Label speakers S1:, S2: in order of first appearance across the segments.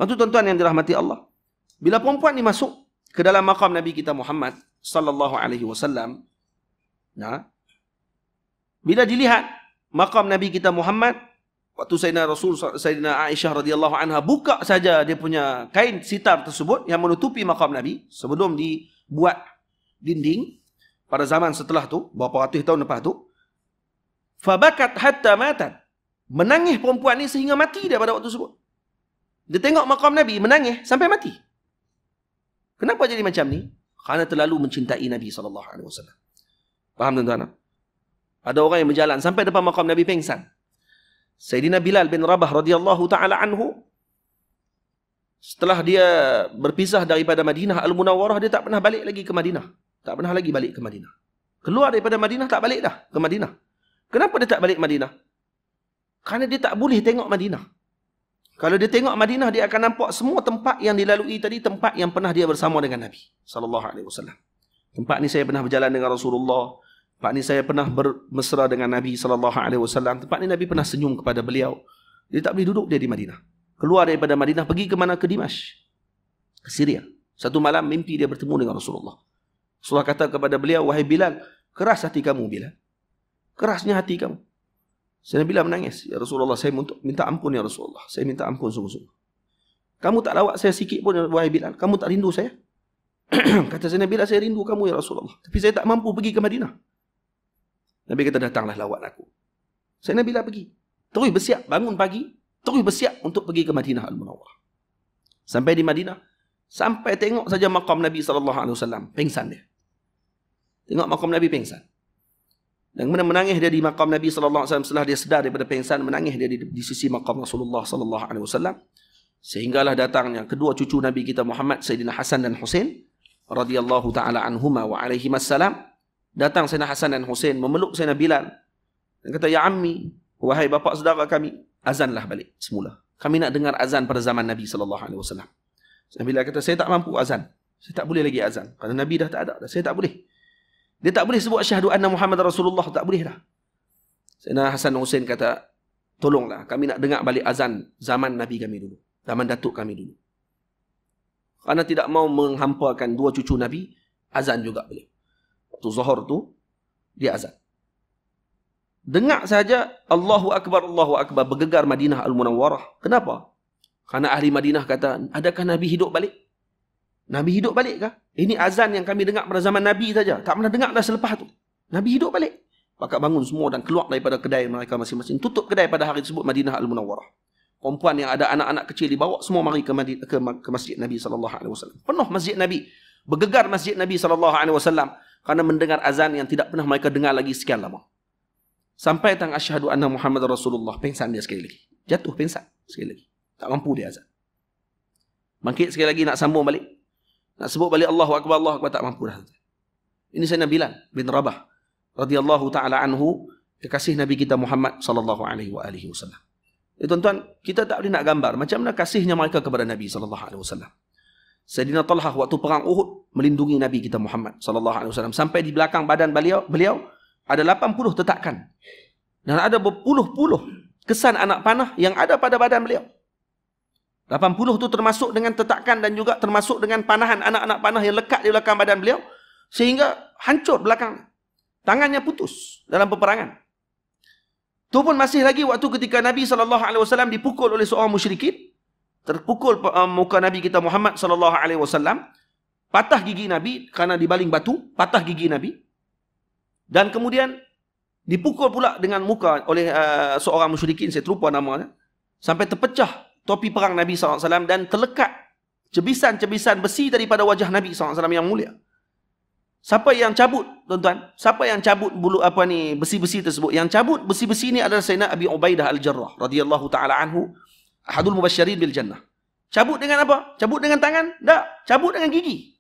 S1: Itu tuan-tuan yang dirahmati Allah. Bila perempuan ni masuk ke dalam maqam Nabi kita Muhammad sallallahu alaihi wasallam, nah, bila dilihat maqam Nabi kita Muhammad, waktu Sayyidina Aisyah radhiyallahu anha buka saja dia punya kain sitar tersebut yang menutupi maqam Nabi sebelum dibuat dinding pada zaman setelah tu, beberapa ratus tahun lepas tu, fabakat hatta matat. Menangis perempuan ni sehingga mati dia pada waktu tersebut. Dia tengok maqam Nabi, menangis sampai mati. Kenapa jadi macam ni? Kerana terlalu mencintai Nabi SAW. Faham tuan-tuan? Ada orang yang berjalan sampai depan maqam Nabi pengsan. Sayyidina Bilal bin Rabah radhiyallahu ta'ala anhu, setelah dia berpisah daripada Madinah Al-Munawwarah, dia tak pernah balik lagi ke Madinah. Tak pernah lagi balik ke Madinah. Keluar daripada Madinah, tak balik dah ke Madinah. Kenapa dia tak balik Madinah? Kerana dia tak boleh tengok Madinah. Kalau dia tengok Madinah, dia akan nampak semua tempat yang dilalui tadi, tempat yang pernah dia bersama dengan Nabi SAW. Tempat ni saya pernah berjalan dengan Rasulullah. Tempat ni saya pernah bermesra dengan Nabi SAW. Tempat ni Nabi pernah senyum kepada beliau. Dia tak boleh duduk dia di Madinah. Keluar daripada Madinah, pergi ke mana? Ke Dimash. Ke Syria. Satu malam mimpi dia bertemu dengan Rasulullah. Rasulullah kata kepada beliau, wahai Bilal, keras hati kamu Bilal. Kerasnya hati kamu. Sayyidina Bilal menangis. Ya Rasulullah, saya minta ampun ya Rasulullah. Saya minta ampun sungguh-sungguh. Kamu tak lawat saya sikit pun wahai Bilal. Kamu tak rindu saya? Kata Sayyidina Bilal, saya rindu kamu ya Rasulullah. Tapi saya tak mampu pergi ke Madinah. Nabi kata, datanglah lawat aku. Sayyidina Bilal pergi. Terus bersiap, bangun pagi. Terus bersiap untuk pergi ke Madinah Al-Munawwarah. Sampai di Madinah. Sampai tengok saja maqam Nabi SAW. Pengsan dia. Tengok maqam Nabi pengsan. Dan kemudian menangis dia di maqam Nabi SAW setelah dia sedar daripada pengsan, menangis dia di sisi maqam Rasulullah SAW. Sehinggalah datangnya kedua cucu Nabi kita Muhammad, Sayyidina Hasan dan Husain radhiyallahu ta'ala anhuma wa alaihimassalam. Datang Sayyidina Hasan dan Husain memeluk Sayyidina Bilal dan kata, ya ammi, wahai bapa saudara kami, azanlah balik semula. Kami nak dengar azan pada zaman Nabi SAW. Sayyidina Bilal kata, saya tak mampu azan. Saya tak boleh lagi azan. Kerana Nabi dah tak ada. Saya tak boleh. Dia tak boleh sebut asyhadu anna Muhammad Rasulullah. Tak boleh dah. Sayyidina Hasan dan Husain kata, tolonglah, kami nak dengar balik azan zaman Nabi kami dulu. Zaman datuk kami dulu. Kerana tidak mau menghampakan dua cucu Nabi, azan juga beliau. Waktu Zuhur tu, dia azan. Dengar saja Allahu Akbar, bergegar Madinah Al-Munawwarah. Kenapa? Kerana ahli Madinah kata, adakah Nabi hidup balik? Nabi hidup balik kah? Ini azan yang kami dengar pada zaman Nabi saja. Tak pernah dengar dah selepas tu. Nabi hidup balik. Pakat bangun semua dan keluar daripada kedai mereka masing-masing. Tutup kedai pada hari tersebut Madinah Al-Munawwarah. Perempuan yang ada anak-anak kecil dibawa semua mari ke masjid Nabi SAW. Penuh masjid Nabi. Bergegar masjid Nabi SAW. Kerana mendengar azan yang tidak pernah mereka dengar lagi sekian lama. Sampai tang asyhadu anna Muhammad Rasulullah. Pengsan dia sekali lagi. Jatuh pengsan sekali lagi. Tak mampu dia azan. Bangkit sekali lagi nak sambung balik. Nak sebut balik Allahu Akbar, tak mampu dah. Ini Sayyidina Bilal bin Rabah radhiyallahu ta'ala anhu, kekasih Nabi kita Muhammad sallallahu alaihi wasallam. Tuan-tuan, kita tak boleh nak gambar macam mana kasihnya mereka kepada Nabi sallallahu alaihi wasallam. Sayyidina Talhah waktu perang Uhud melindungi Nabi kita Muhammad sallallahu alaihi wasallam sampai di belakang badan beliau ada 80 tetakan. Dan ada berpuluh-puluh kesan anak panah yang ada pada badan beliau. 80 tu termasuk dengan tetakan dan juga termasuk dengan panahan anak-anak panah yang lekat di belakang badan beliau sehingga hancur belakang. Tangannya putus dalam peperangan. Tu pun masih lagi waktu ketika Nabi SAW dipukul oleh seorang musyrikin. Terpukul muka Nabi kita Muhammad SAW. Patah gigi Nabi kerana dibaling batu. Patah gigi Nabi. Dan kemudian dipukul pula dengan muka oleh seorang musyrikin. Saya terlupa namanya. Sampai terpecah topi perang Nabi SAW dan terlekat cebisan-cebisan besi daripada wajah Nabi SAW yang mulia. Siapa yang cabut, tuan-tuan? Siapa yang cabut besi-besi tersebut? Yang cabut besi-besi ini adalah Sayyidina Abi Ubaidah Al-Jarrah radhiyallahu ta'ala anhu, ahadul mubasysyirin bil jannah. Cabut dengan apa? Cabut dengan tangan? Tak, cabut dengan gigi.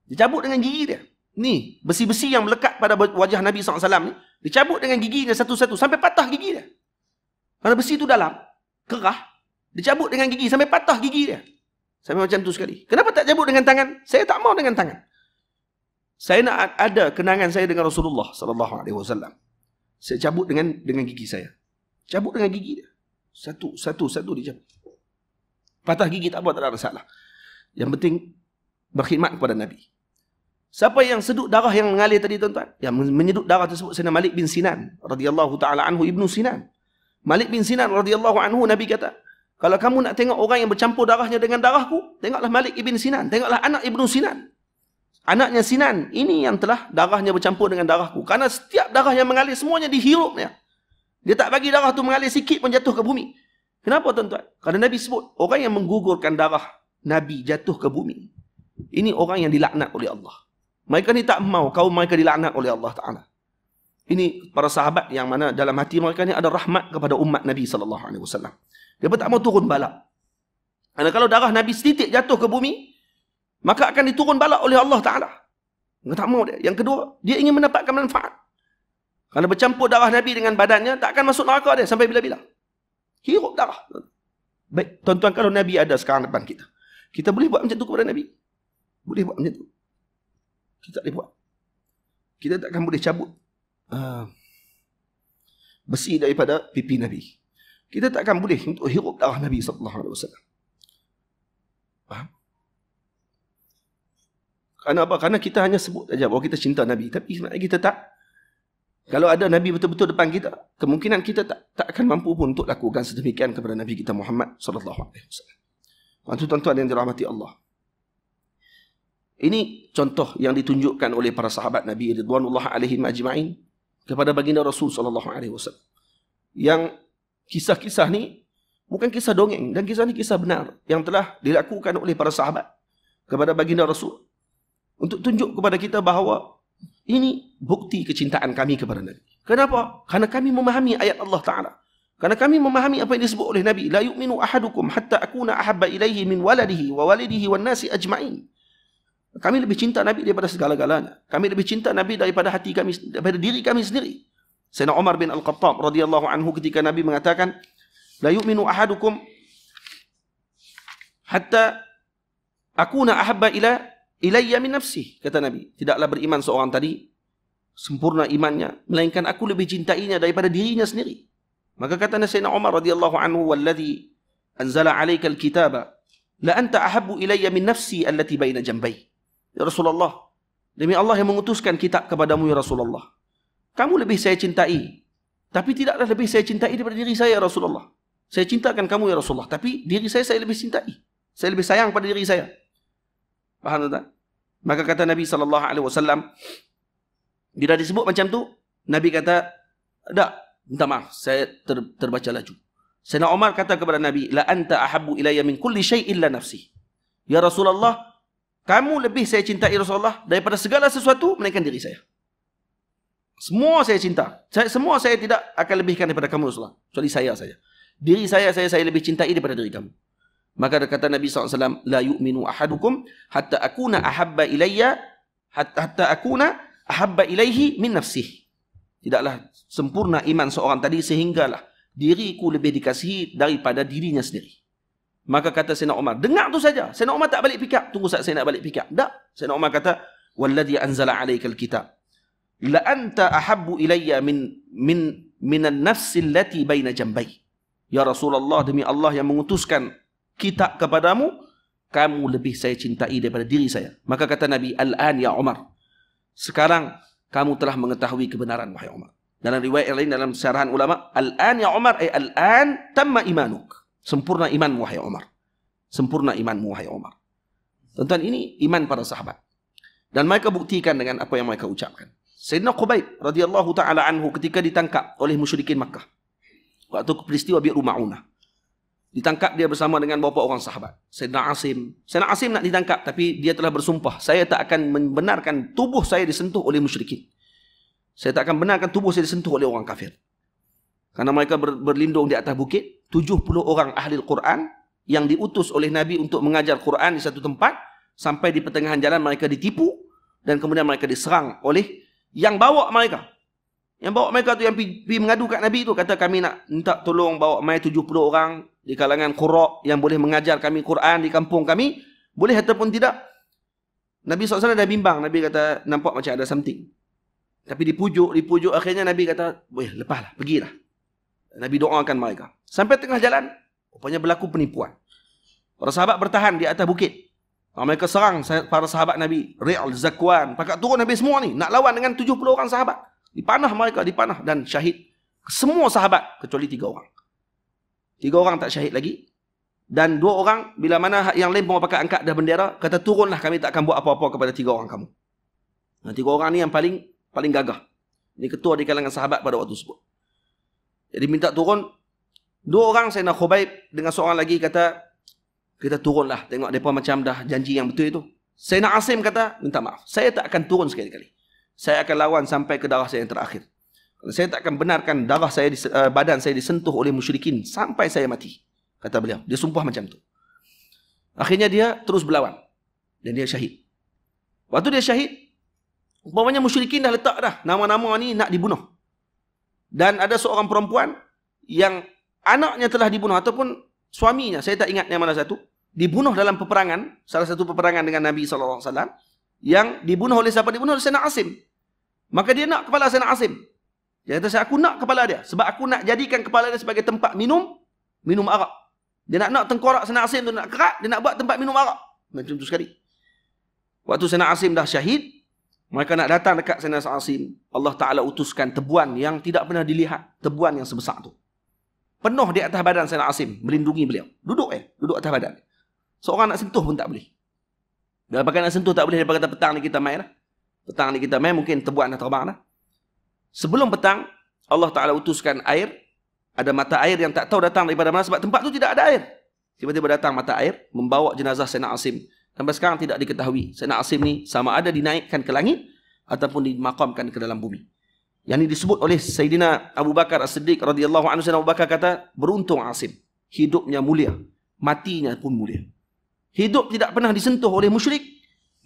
S1: Dia cabut dengan gigi dia. Ni, besi-besi yang melekat pada wajah Nabi SAW ni, dicabut dengan giginya satu-satu sampai patah gigi dia. Kerana besi itu dalam, kerah, dicabut dengan gigi sampai patah gigi dia. Sampai macam tu sekali. Kenapa tak cabut dengan tangan? Saya tak mau dengan tangan. Saya nak ada kenangan saya dengan Rasulullah SAW. Saya cabut dengan gigi saya. Cabut dengan gigi dia. Satu dicabut. Patah gigi tak apa, tak ada masalah. Yang penting berkhidmat kepada Nabi. Siapa yang sedut darah yang mengalir tadi tuan-tuan? Yang menyedut darah tersebut Sayyidina Malik bin Sinan radhiyallahu taala anhu, Ibnu Sinan. Malik bin Sinan radhiyallahu anhu, Nabi kata, kalau kamu nak tengok orang yang bercampur darahnya dengan darahku, tengoklah Malik ibn Sinan, tengoklah anak Ibnu Sinan. Anaknya Sinan, ini yang telah darahnya bercampur dengan darahku. Karena setiap darah yang mengalir semuanya dihirupnya. Dia tak bagi darah tu mengalir sikit pun jatuh ke bumi. Kenapa tuan-tuan? Kerana Nabi sebut, orang yang menggugurkan darah Nabi jatuh ke bumi, ini orang yang dilaknat oleh Allah. Mereka ni tak mau kaum mereka dilaknat oleh Allah Ta'ala. Ini para sahabat yang mana dalam hati mereka ni ada rahmat kepada umat Nabi SAW. Dia pun tak mau turun balak. Kerana kalau darah Nabi setitik jatuh ke bumi, maka akan diturun balak oleh Allah Ta'ala. Dia tak mau dia. Yang kedua, dia ingin mendapatkan manfaat. Kerana bercampur darah Nabi dengan badannya, tak akan masuk neraka dia sampai bila-bila. Hirup darah. Baik, tuan-tuan, kalau Nabi ada sekarang depan kita, kita boleh buat macam tu kepada Nabi? Boleh buat macam tu? Kita tak boleh buat. Kita takkan boleh cabut besi daripada pipi Nabi. Kita takkan boleh untuk hirup darah Nabi SAW. Faham? Kerana apa? Kerana kita hanya sebut saja bahawa kita cinta Nabi. Tapi sebenarnya kita tak. Kalau ada Nabi betul-betul depan kita, kemungkinan kita tak akan mampu pun untuk lakukan sedemikian kepada Nabi kita Muhammad SAW. Tuan-tuan yang dirahmati Allah. Ini contoh yang ditunjukkan oleh para sahabat Nabi ridwanullah alaihim ajma'in kepada baginda Rasul SAW. Yang kisah-kisah ni bukan kisah dongeng, dan kisah ni kisah benar yang telah dilakukan oleh para sahabat kepada baginda Rasul untuk tunjuk kepada kita bahawa ini bukti kecintaan kami kepada Nabi. Kenapa? Kerana kami memahami ayat Allah Ta'ala. Kerana kami memahami apa yang disebut oleh Nabi. La yu'minu ahadukum hatta akuna ahabba ilaihi min waladihi wa walidihi wan nasi ajma'in. Kami lebih cinta Nabi daripada segala-galanya. Kami lebih cinta Nabi daripada hati kami, daripada diri kami sendiri. Sayyidina Umar bin Al-Khattab radhiyallahu anhu ketika Nabi mengatakan, la yu'minu ahadukum hatta akuna ahabba ilayya min nafsi. Kata Nabi, tidaklah beriman seorang tadi sempurna imannya, melainkan aku lebih cintainya daripada dirinya sendiri. Maka kata Sayyidina Umar radhiyallahu anhu, walladhi anzala alaika alkitaba la anta ahabbu ilayya min nafsi allati baina jambai. Ya Rasulullah, demi Allah yang mengutuskan kitab kepadamu ya Rasulullah, kamu lebih saya cintai, tapi tidaklah lebih saya cintai daripada diri saya ya Rasulullah. Saya cintakan kamu ya Rasulullah, tapi diri saya lebih cintai. Saya lebih sayang pada diri saya. Faham tak? Maka kata Nabi SAW, bila disebut macam tu, Nabi kata, tak, minta maaf, saya terbaca laju. Sayyidina Umar kata kepada Nabi, la anta ahabbu ilayya min kulli syai' illa nafsi. Ya Rasulullah, kamu lebih saya cintai Rasulullah daripada segala sesuatu melainkan diri saya. Semua saya cinta. Semua saya tidak akan lebihkan daripada kamu Rasulullah. Kecuali saya saja. Diri saya lebih cintai daripada diri kamu. Maka kata Nabi SAW, la yu'minu ahadukum hatta akuna ahabba ilayya hatta akuna ahabba ilaihi min nafsih. Tidaklah sempurna iman seorang tadi sehinggalah diriku lebih dikasihi daripada dirinya sendiri. Maka kata Sayyidina Umar, dengar tu saja. Sayyidina Umar tak balik fikir. Tunggu saat saya nak balik fikir. Tak. Sayyidina Umar kata, walladhi anzala alaikal kitab la anta ahabbu ilayya minan nafsi allati baina jambai. Ya Rasulullah, demi Allah yang mengutuskan kitab kepadamu, kamu lebih saya cintai daripada diri saya. Maka kata Nabi, al-an ya Umar, sekarang kamu telah mengetahui kebenaran wahai Umar. Dalam riwayat lain, dalam syarahan ulama, al-an ya Umar, al-an tamma imanuk. Sempurna imanmu wahai Umar. Sempurna imanmu wahai Umar. Tuan-tuan, ini iman para sahabat. Dan mereka buktikan dengan apa yang mereka ucapkan. Sayyidina Khubayb radhiyallahu ta'ala anhu ketika ditangkap oleh musyrikin Makkah. Waktu peristiwa Bi'ru Ma'unah. Ditangkap dia bersama dengan beberapa orang sahabat. Sayyidina Asim. Sayyidina Asim nak ditangkap, tapi dia telah bersumpah, saya tak akan membenarkan tubuh saya disentuh oleh musyrikin. Saya tak akan benarkan tubuh saya disentuh oleh orang kafir. Karena mereka berlindung di atas bukit. 70 orang ahli Al-Quran yang diutus oleh Nabi untuk mengajar Quran di satu tempat. Sampai di pertengahan jalan mereka ditipu. Dan kemudian mereka diserang oleh yang bawa mereka. Yang bawa mereka tu yang pergi mengadu kat Nabi tu. Kata, kami nak minta tolong bawa mai 70 orang di kalangan Qura yang boleh mengajar kami Quran di kampung kami. Boleh ataupun tidak? Nabi SAW dah bimbang. Nabi kata, nampak macam ada something. Tapi dipujuk. Akhirnya Nabi kata, boleh, lepaslah, pergilah. Nabi doakan mereka. Sampai tengah jalan, rupanya berlaku penipuan. Para sahabat bertahan di atas bukit. Mereka serang para sahabat Nabi. Ri'al, Zakwan. Pakat turun Nabi semua ni. Nak lawan dengan 70 orang sahabat. Dipanah mereka, dipanah. Dan syahid. Semua sahabat. Kecuali 3 orang. 3 orang tak syahid lagi. Dan 2 orang, bila mana yang lain pun pakai angkat dah bendera, kata turunlah, kami tak akan buat apa-apa kepada 3 orang kamu. Nah, 3 orang ni yang paling gagah. Ini ketua di kalangan sahabat pada waktu tersebut. Jadi minta turun. 2 orang, Sayyidina Khubaib dengan seorang lagi kata, kita turunlah. Tengok mereka macam dah janji yang betul itu. Sayyidina Asim kata, minta maaf. Saya tak akan turun sekali-kali. Saya akan lawan sampai ke darah saya yang terakhir. Saya tak akan benarkan darah saya, badan saya disentuh oleh musyrikin sampai saya mati. Kata beliau. Dia sumpah macam tu. Akhirnya dia terus berlawan. Dan dia syahid. Waktu dia syahid, umpamanya musyrikin dah letak dah. Nama-nama ni nak dibunuh. Dan ada seorang perempuan yang anaknya telah dibunuh. Ataupun suaminya, saya tak ingat yang mana satu. Dibunuh dalam peperangan. Salah satu peperangan dengan Nabi SAW. Yang dibunuh oleh siapa? Dibunuh oleh Sayyidina Asim. Maka dia nak kepala Sayyidina Asim. Dia kata, aku nak kepala dia. Sebab aku nak jadikan kepala dia sebagai tempat minum arak. Dia nak tengkorak Sayyidina Asim tu nak kerat, dia nak buat tempat minum arak. Macam tu sekali. Waktu Sayyidina Asim dah syahid, mereka nak datang dekat Sayyidina Asim. Allah Ta'ala utuskan tebuan yang tidak pernah dilihat. Tebuan yang sebesar tu. Penuh di atas badan Sayyidina Asim, melindungi beliau. Duduk atas badan. Seorang nak sentuh pun tak boleh. Bila pakai nak sentuh tak boleh, dia kata petang ni kita main lah. Petang ni kita main, mungkin tebuan dah terbang dah. Sebelum petang, Allah Ta'ala utuskan air. Ada mata air yang tak tahu datang daripada mana sebab tempat tu tidak ada air. Tiba-tiba datang mata air membawa jenazah Sayyidina Asim. Sampai sekarang tidak diketahui Sayyidina Asim ni sama ada dinaikkan ke langit ataupun dimakamkan ke dalam bumi. Yang ini disebut oleh Sayyidina Abu Bakar As-Siddiq radhiyallahu anhu. Sayyidina Abu Bakar kata, beruntung Asim. Hidupnya mulia, matinya pun mulia. Hidup tidak pernah disentuh oleh musyrik,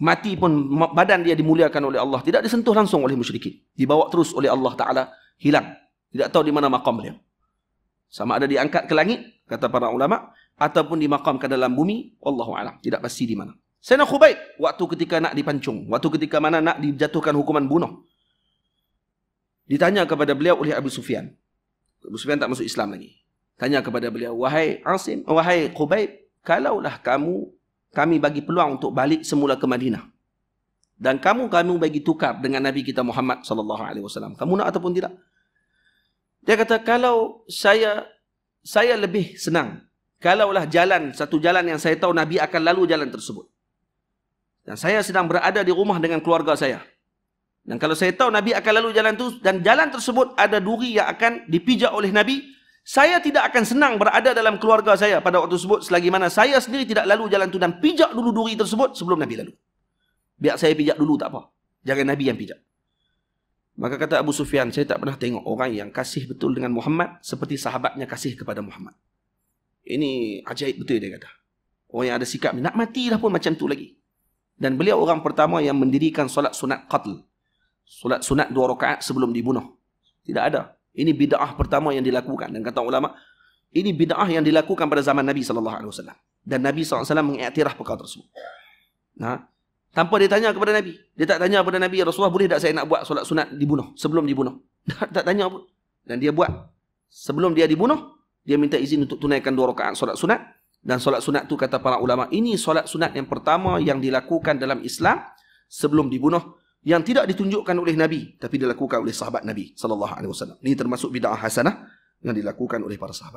S1: mati pun badan dia dimuliakan oleh Allah. Tidak disentuh langsung oleh musyrikin. Dibawa terus oleh Allah Ta'ala, hilang. Tidak tahu di mana makam beliau. Sama ada diangkat ke langit, kata para ulama, ataupun dimakamkan dalam bumi, wallahu a'lam, tidak pasti di mana. Sayyidina Khubaib, waktu ketika nak dipancung, waktu ketika mana nak dijatuhkan hukuman bunuh, ditanya kepada beliau oleh Abu Sufyan. Abu Sufyan tak masuk Islam lagi. Tanya kepada beliau, wahai Asim, wahai Khubaib, kalaulah kami bagi peluang untuk balik semula ke Madinah, dan kamu bagi tukar dengan Nabi kita Muhammad SAW, kamu nak ataupun tidak? Dia kata, kalau saya lebih senang. Kalaulah satu jalan yang saya tahu Nabi akan lalu jalan tersebut. Dan saya sedang berada di rumah dengan keluarga saya. Dan kalau saya tahu Nabi akan lalu jalan itu, dan jalan tersebut ada duri yang akan dipijak oleh Nabi, saya tidak akan senang berada dalam keluarga saya pada waktu tersebut, selagi mana saya sendiri tidak lalu jalan itu dan pijak dulu duri tersebut sebelum Nabi lalu. Biar saya pijak dulu, tak apa. Jangan Nabi yang pijak. Maka kata Abu Sufyan, saya tak pernah tengok orang yang kasih betul dengan Muhammad seperti sahabatnya kasih kepada Muhammad. Ini ajaib betul dia kata. Orang yang ada sikap, nak mati dah pun macam tu lagi. Dan beliau orang pertama yang mendirikan solat sunat qatl. Solat sunat 2 rakaat sebelum dibunuh. Tidak ada. Ini bid'ah pertama yang dilakukan. Dan kata ulama, ini bid'ah yang dilakukan pada zaman Nabi SAW. Dan Nabi SAW mengiktiraf perkara tersebut. Nah, tanpa dia tanya kepada Nabi. Dia tak tanya kepada Nabi, Rasulullah, boleh tak saya nak buat solat sunat dibunuh, sebelum dibunuh? Tak tanya pun. Dan dia buat. Sebelum dia dibunuh, dia minta izin untuk tunaikan 2 rakaat solat sunat. Dan solat sunat tu kata para ulama, ini solat sunat yang pertama yang dilakukan dalam Islam sebelum dibunuh, yang tidak ditunjukkan oleh Nabi, tapi dilakukan oleh sahabat Nabi SAW. Ini termasuk bid'ah hasanah yang dilakukan oleh para sahabat.